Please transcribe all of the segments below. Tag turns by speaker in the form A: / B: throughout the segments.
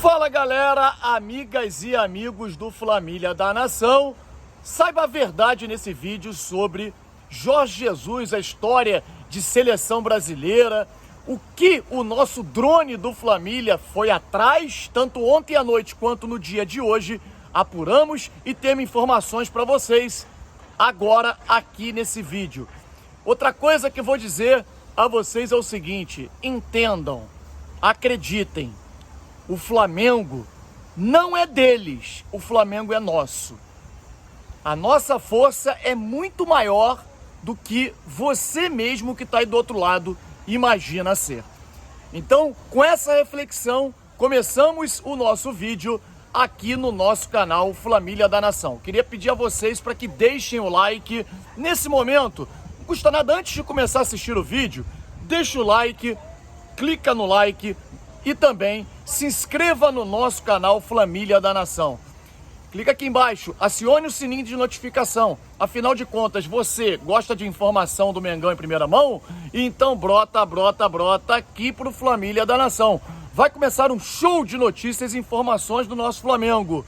A: Fala galera, amigas e amigos do Flamília da Nação. Saiba a verdade nesse vídeo sobre Jorge Jesus, a história de seleção brasileira, o que o nosso drone do Flamília foi atrás, tanto ontem à noite quanto no dia de hoje. Apuramos e temos informações para vocês agora aqui nesse vídeo. Outra coisa que eu vou dizer a vocês é o seguinte: entendam, acreditem, o Flamengo não é deles, o Flamengo é nosso. A nossa força é muito maior do que você mesmo que está aí do outro lado imagina ser. Então, com essa reflexão, começamos o nosso vídeo aqui no nosso canal Flamília da Nação. Queria pedir a vocês para que deixem o like nesse momento. Não custa nada, antes de começar a assistir o vídeo, deixa o like, clica no like e também se inscreva no nosso canal Flamília da Nação. Clica aqui embaixo, acione o sininho de notificação. Afinal de contas, você gosta de informação do Mengão em primeira mão? Então brota aqui pro Flamília da Nação. Vai começar um show de notícias e informações do nosso Flamengo.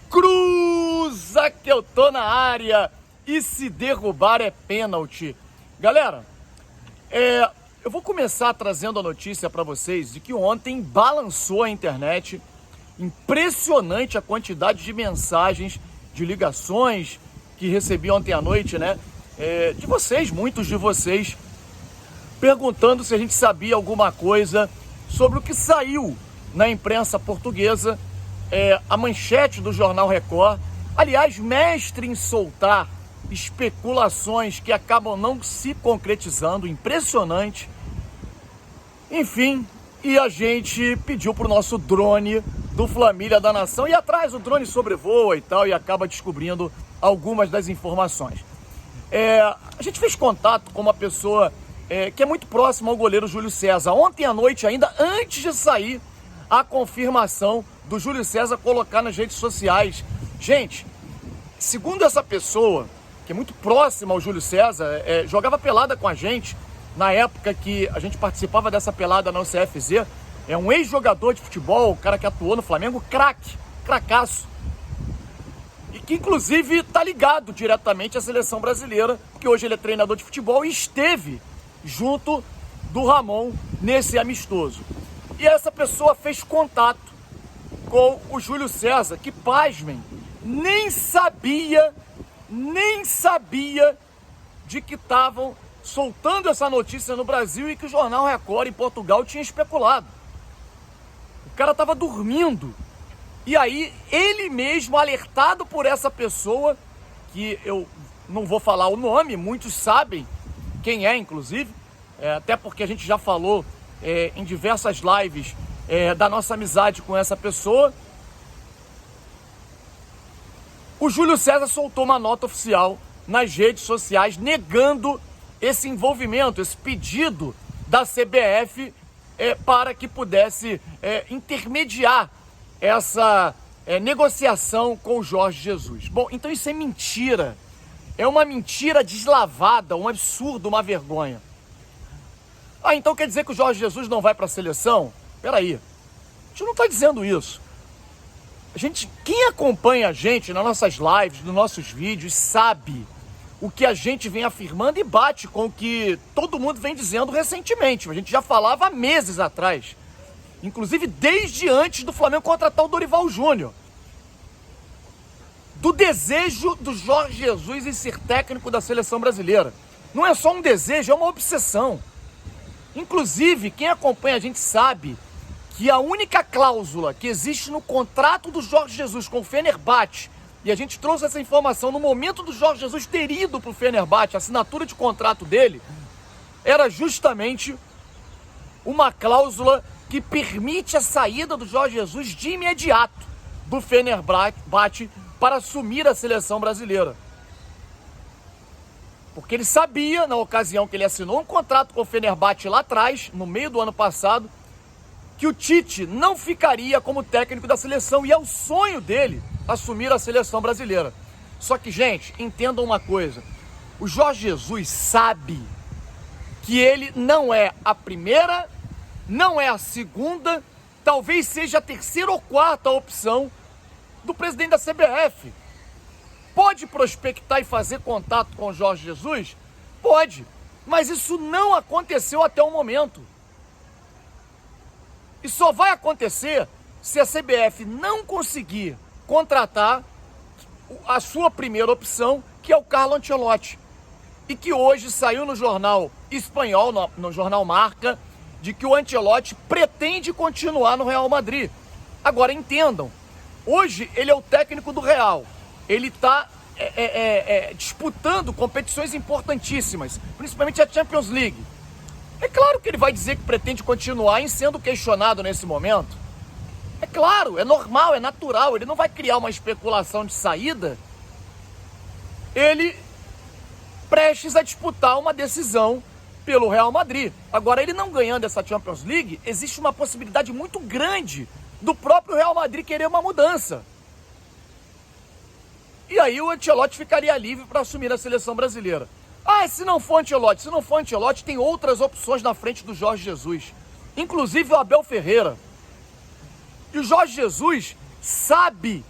A: Cruza que eu tô na área e se derrubar é pênalti. Galera, eu vou começar trazendo a notícia para vocês de que ontem balançou a internet. Impressionante a quantidade de mensagens, de ligações que recebi ontem à noite, né? De vocês, muitos de vocês, perguntando se a gente sabia alguma coisa sobre o que saiu na imprensa portuguesa, a manchete do Jornal Record. Aliás, mestre em soltar especulações que acabam não se concretizando, impressionante. Enfim, e a gente pediu para o nosso drone do Flamília da Nação ir atrás. O drone sobrevoa e tal e acaba descobrindo algumas das informações. A gente fez contato com uma pessoa que é muito próxima ao goleiro Júlio César. Ontem à noite, ainda antes de sair a confirmação do Júlio César colocar nas redes sociais. Gente, segundo essa pessoa, que é muito próxima ao Júlio César, jogava pelada com a gente na época que a gente participava dessa pelada na UCFZ. É um ex-jogador de futebol, o cara que atuou no Flamengo, cracaço. E que inclusive está ligado diretamente à seleção brasileira, porque hoje ele é treinador de futebol e esteve junto do Ramon nesse amistoso. E essa pessoa fez contato com o Júlio César, que, pasmem, nem sabia de que estavam soltando essa notícia no Brasil e que o Jornal Record em Portugal tinha especulado. O cara estava dormindo. E aí, ele mesmo, alertado por essa pessoa, que eu não vou falar o nome, muitos sabem quem é, inclusive, até porque a gente já falou em diversas lives da nossa amizade com essa pessoa. O Júlio César soltou uma nota oficial nas redes sociais negando esse envolvimento, esse pedido da CBF para que pudesse intermediar essa negociação com o Jorge Jesus. Bom, então isso é mentira. É uma mentira deslavada, um absurdo, uma vergonha. Então quer dizer que o Jorge Jesus não vai para a seleção? Peraí, a gente não está dizendo isso. Quem acompanha a gente nas nossas lives, nos nossos vídeos, sabe o que a gente vem afirmando e bate com o que todo mundo vem dizendo recentemente. A gente já falava há meses atrás, inclusive desde antes do Flamengo contratar o Dorival Júnior, do desejo do Jorge Jesus em ser técnico da seleção brasileira. Não é só um desejo, é uma obsessão. Inclusive, quem acompanha a gente sabe que a única cláusula que existe no contrato do Jorge Jesus com o Fenerbahçe, e a gente trouxe essa informação no momento do Jorge Jesus ter ido para o Fenerbahçe, a assinatura de contrato dele, era justamente uma cláusula que permite a saída do Jorge Jesus de imediato do Fenerbahçe para assumir a seleção brasileira. Porque ele sabia, na ocasião que ele assinou um contrato com o Fenerbahçe lá atrás, no meio do ano passado, que o Tite não ficaria como técnico da seleção, e é o sonho dele assumir a seleção brasileira. Só que, gente, entendam uma coisa: o Jorge Jesus sabe que ele não é a primeira, não é a segunda talvez seja a terceira ou quarta opção do presidente da CBF. Pode prospectar e fazer contato com o Jorge Jesus? Pode, mas isso não aconteceu até o momento. E só vai acontecer se a CBF não conseguir contratar a sua primeira opção, que é o Carlo Ancelotti. E que hoje saiu no jornal espanhol, no jornal Marca, de que o Ancelotti pretende continuar no Real Madrid. Agora entendam, hoje ele é o técnico do Real. Ele está disputando competições importantíssimas, principalmente a Champions League. É claro que ele vai dizer que pretende continuar em sendo questionado nesse momento. É claro, é normal, é natural. Ele não vai criar uma especulação de saída. Ele prestes a disputar uma decisão pelo Real Madrid. Agora, ele não ganhando essa Champions League, existe uma possibilidade muito grande do próprio Real Madrid querer uma mudança. E aí o Ancelotti ficaria livre para assumir a seleção brasileira. Ah, se não for Ancelotti, tem outras opções na frente do Jorge Jesus. Inclusive o Abel Ferreira. E o Jorge Jesus sabe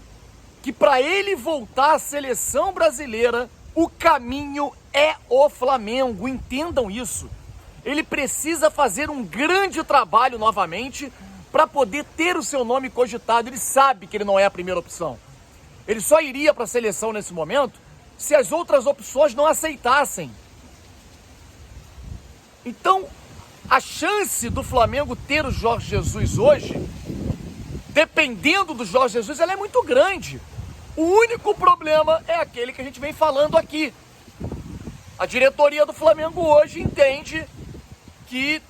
A: que para ele voltar à seleção brasileira, o caminho é o Flamengo. Entendam isso. Ele precisa fazer um grande trabalho novamente para poder ter o seu nome cogitado. Ele sabe que ele não é a primeira opção. Ele só iria para a seleção nesse momento se as outras opções não aceitassem. Então, a chance do Flamengo ter o Jorge Jesus hoje, dependendo do Jorge Jesus, ela é muito grande. O único problema é aquele que a gente vem falando aqui. A diretoria do Flamengo hoje entende que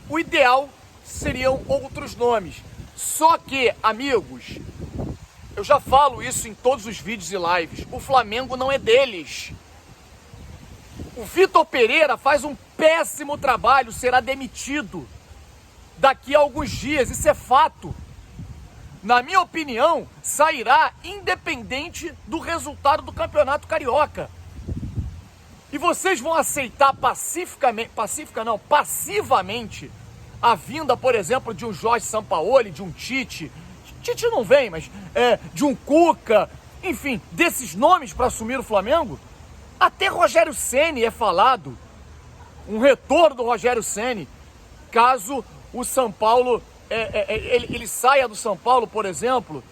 A: o ideal seriam outros nomes. Só que, amigos, eu já falo isso em todos os vídeos e lives, o Flamengo não é deles. O Vitor Pereira faz um péssimo trabalho, será demitido daqui a alguns dias, isso é fato. Na minha opinião, sairá independente do resultado do Campeonato Carioca. E vocês vão aceitar passivamente a vinda, por exemplo, de um Jorge Sampaoli, de um Tite não vem, mas de um Cuca, enfim, desses nomes para assumir o Flamengo? Até Rogério Ceni é falado, um retorno do Rogério Ceni, caso o São Paulo, ele saia do São Paulo, por exemplo.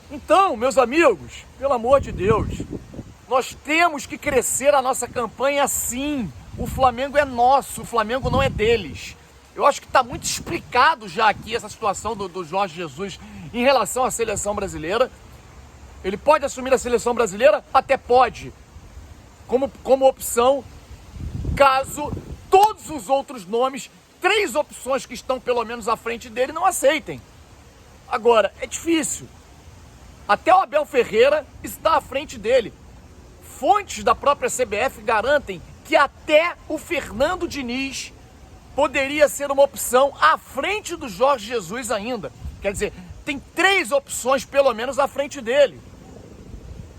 A: Então, meus amigos, pelo amor de Deus, nós temos que crescer a nossa campanha sim. O Flamengo é nosso, o Flamengo não é deles. Eu acho que está muito explicado já aqui essa situação do Jorge Jesus em relação à seleção brasileira. Ele pode assumir a seleção brasileira? Até pode. Como opção, caso todos os outros nomes, 3 opções que estão pelo menos à frente dele, não aceitem. Agora, é difícil. Até o Abel Ferreira está à frente dele. Fontes da própria CBF garantem que até o Fernando Diniz poderia ser uma opção à frente do Jorge Jesus ainda. Quer dizer, tem 3 opções pelo menos à frente dele.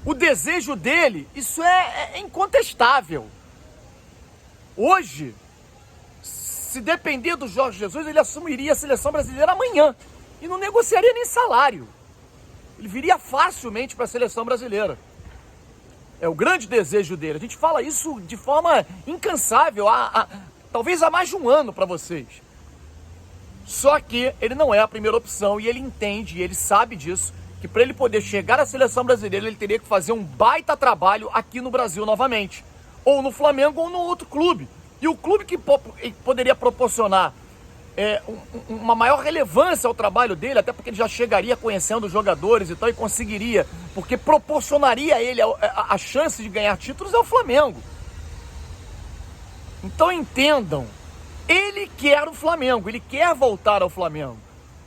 A: O desejo dele, isso é incontestável. Hoje, se depender do Jorge Jesus, ele assumiria a seleção brasileira amanhã e não negociaria nem salário. Ele viria facilmente para a seleção brasileira. É o grande desejo dele. A gente fala isso de forma incansável, talvez há mais de um ano para vocês. Só que ele não é a primeira opção e ele entende, e ele sabe disso, que para ele poder chegar à seleção brasileira, ele teria que fazer um baita trabalho aqui no Brasil novamente. Ou no Flamengo ou no outro clube. E o clube que poderia proporcionar uma maior relevância ao trabalho dele, até porque ele já chegaria conhecendo os jogadores e tal, e conseguiria, porque proporcionaria a ele a chance de ganhar títulos, é o Flamengo. Então entendam, ele quer o Flamengo, ele quer voltar ao Flamengo,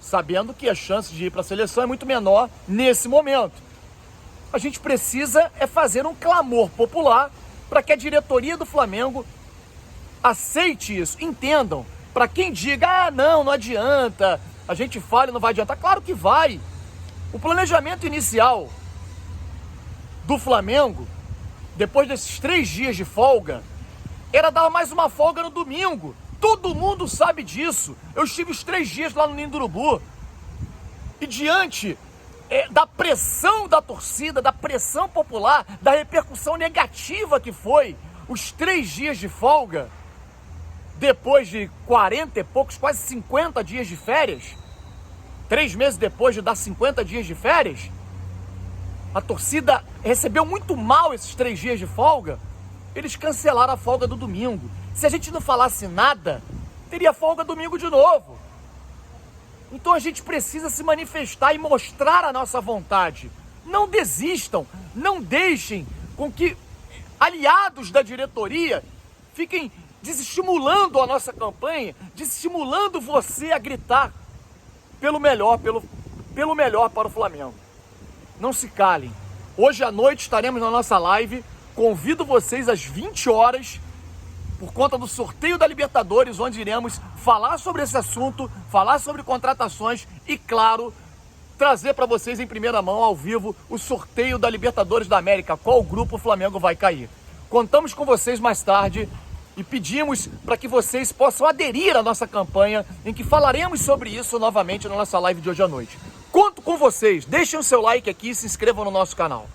A: sabendo que a chance de ir para a seleção é muito menor nesse momento. A gente precisa fazer um clamor popular para que a diretoria do Flamengo aceite isso. Entendam, para quem diga, não adianta, a gente fala e não vai adiantar, claro que vai. O planejamento inicial do Flamengo, depois desses 3 dias de folga, era dar mais uma folga no domingo, Todo mundo sabe disso. Eu estive os 3 dias lá no Ninho do Urubu. E diante da pressão da torcida, da pressão popular, da repercussão negativa que foi os 3 dias de folga, depois de 40 e poucos, quase 50 dias de férias, 3 meses depois de dar 50 dias de férias, a torcida recebeu muito mal esses 3 dias de folga. Eles cancelaram a folga do domingo. Se a gente não falasse nada, teria folga domingo de novo. Então a gente precisa se manifestar e mostrar a nossa vontade. Não desistam, não deixem com que aliados da diretoria fiquem desestimulando a nossa campanha, desestimulando você a gritar pelo melhor para o Flamengo. Não se calem. Hoje à noite estaremos na nossa live. Convido vocês às 20 horas, por conta do sorteio da Libertadores, onde iremos falar sobre esse assunto, falar sobre contratações e, claro, trazer para vocês em primeira mão, ao vivo, o sorteio da Libertadores da América, qual grupo o Flamengo vai cair. Contamos com vocês mais tarde e pedimos para que vocês possam aderir à nossa campanha, em que falaremos sobre isso novamente na nossa live de hoje à noite. Conto com vocês, deixem o seu like aqui e se inscrevam no nosso canal.